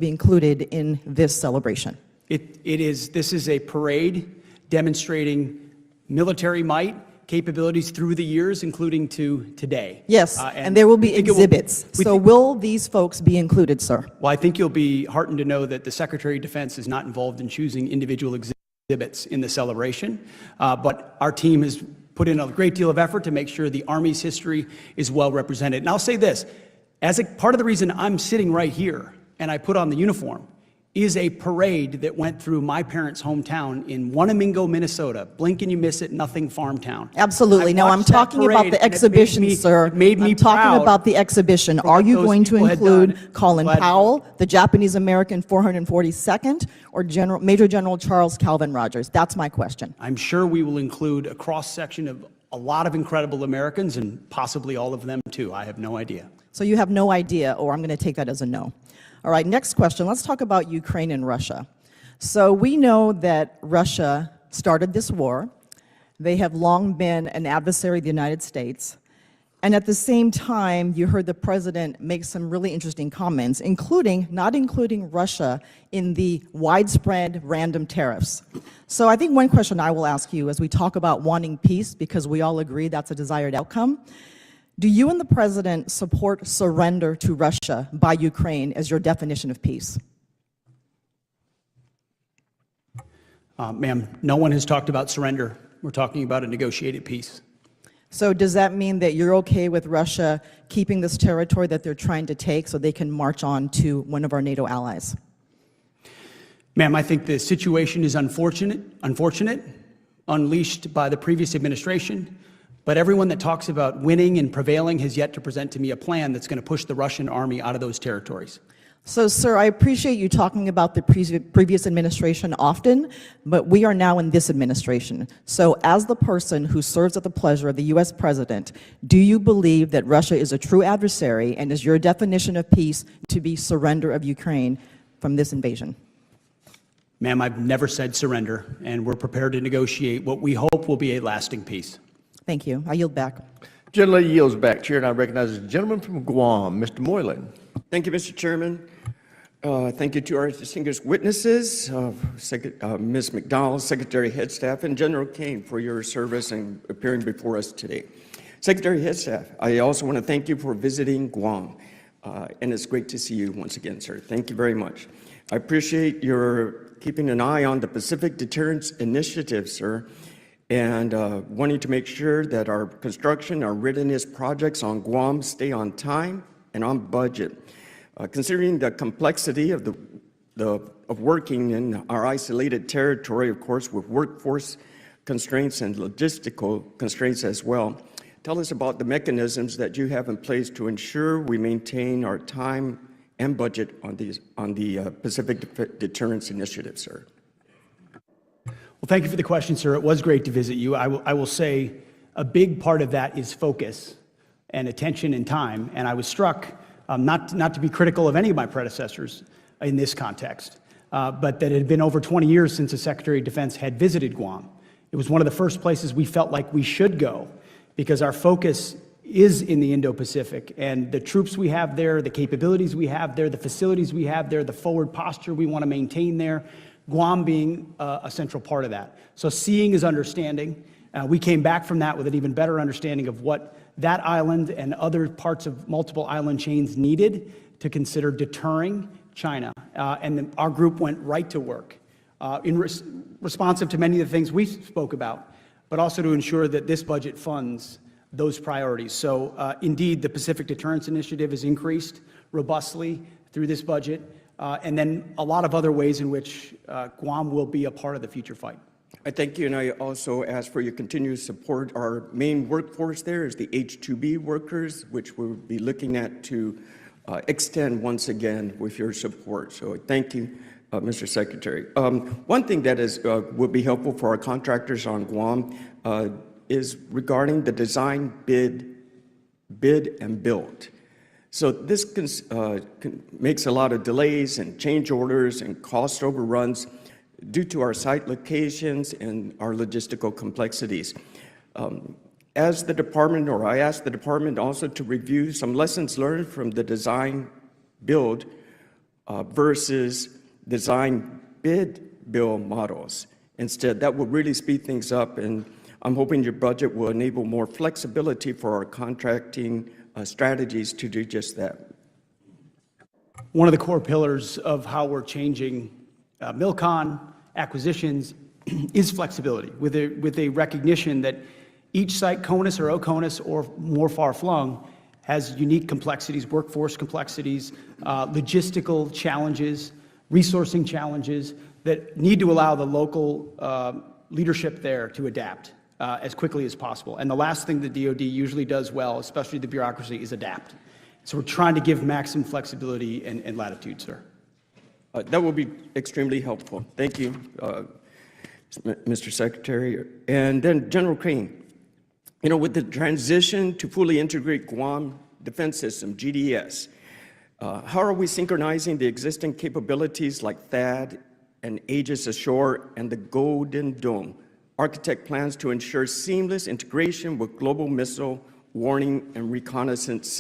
be included in this celebration? This is a parade demonstrating military might, capabilities through the years, including to today. Yes, and there will be exhibits. So will these folks be included, sir? Well, I think you'll be heartened to know that the Secretary of Defense is not involved in choosing individual exhibits in the celebration, but our team has put in a great deal of effort to make sure the Army's history is well represented. And I'll say this, as a part of the reason I'm sitting right here and I put on the uniform is a parade that went through my parents' hometown in Wanamingo, Minnesota. Blink and you miss it, nothing farm town. Absolutely. Now, I'm talking about the exhibition, sir. It made me I'm talking about the exhibition. Are you going to include Colin Powell, the Japanese-American 442nd, or Major General Charles Calvin Rogers? That's my question. I'm sure we will include a cross-section of a lot of incredible Americans, and possibly all of them, too. I have no idea. So you have no idea, or I'm going to take that as a no. All right, next question. Let's talk about Ukraine and Russia. So we know that Russia started this war. They have long been an adversary of the United States. And at the same time, you heard the president make some really interesting comments, including not including Russia in the widespread random tariffs. So I think one question I will ask you as we talk about wanting peace, because we all agree that's a desired outcome, do you and the president support surrender to Russia by Ukraine as your definition of peace? Ma'am, no one has talked about surrender. We're talking about a negotiated peace. So does that mean that you're okay with Russia keeping this territory that they're trying to take so they can march on to one of our NATO allies? Ma'am, I think the situation is unfortunate, unleashed by the previous administration. But everyone that talks about winning and prevailing has yet to present to me a plan that's going to push the Russian army out of those territories. So, sir, I appreciate you talking about the previous administration often, but we are now in this administration. So as the person who serves at the pleasure of the U.S. president, do you believe that Russia is a true adversary, and is your definition of peace to be surrender of Ukraine from this invasion? Ma'am, I've never said surrender, and we're prepared to negotiate what we hope will be a lasting peace. Thank you. I yield back. Gentleman yields back. Chair, and I recognize the gentleman from Guam, Mr. Moylan. Thank you, Mr. Chairman. Thank you to our distinguished witnesses, Ms. McDonald, Secretary Hegseth, and General Kane for your service and appearing before us today. Secretary Hegseth, I also want to thank you for visiting Guam, and it's great to see you once again, sir. Thank you very much. I appreciate your keeping an eye on the Pacific Deterrence Initiative, sir, and wanting to make sure that our construction, our readiness projects on Guam stay on time and on budget. Considering the complexity of working in our isolated territory, of course, with workforce constraints and logistical constraints as well, tell us about the mechanisms that you have in place to ensure we maintain our time and budget on the Pacific Deterrence Initiative, sir. Well, thank you for the question, sir. It was great to visit you. I will say a big part of that is focus and attention and time. And I was struck, not to be critical of any of my predecessors in this context, but that it had been over 20 years since the Secretary of Defense had visited Guam. It was one of the first places we felt like we should go because our focus is in the Indo-Pacific, and the troops we have there, the capabilities we have there, the facilities we have there, the forward posture we want to maintain there, Guam being a central part of that. So seeing is understanding. We came back from that with an even better understanding of what that island and other parts of multiple island chains needed to consider deterring China. And then our group went right to work responsive to many of the things we spoke about, but also to ensure that this budget funds those priorities. So indeed, the Pacific Deterrence Initiative is increased robustly through this budget. And then a lot of other ways in which Guam will be a part of the future fight. I thank you, and I also ask for your continued support. Our main workforce there is the H-2B workers, which we'll be looking at to extend once again with your support. So thank you, Mr. Secretary. One thing that would be helpful for our contractors on Guam is regarding the design, bid, and build. So this makes a lot of delays and change orders and cost overruns due to our site locations and our logistical complexities. As the department, or I asked the department also to review some lessons learned from the design build versus design bid build models. Instead, that will really speed things up, and I'm hoping your budget will enable more flexibility for our contracting strategies to do just that. One of the core pillars of how we're changing Milcon acquisitions is flexibility, with a recognition that each site, CONUS or OCONUS or more far-flung, has unique complexities, workforce complexities, logistical challenges, resourcing challenges that need to allow the local leadership there to adapt as quickly as possible. And the last thing the DoD usually does well, especially the bureaucracy, is adapt. So we're trying to give maximum flexibility and latitude, sir. That will be extremely helpful. Thank you, Mr. Secretary. And then General Crane, with the transition to fully integrate Guam Defense System, GDS, how are we synchronizing the existing capabilities like THAAD and Aegis Ashore and the Golden Dome? Architect plans to ensure seamless integration with global missile warning and reconnaissance systems.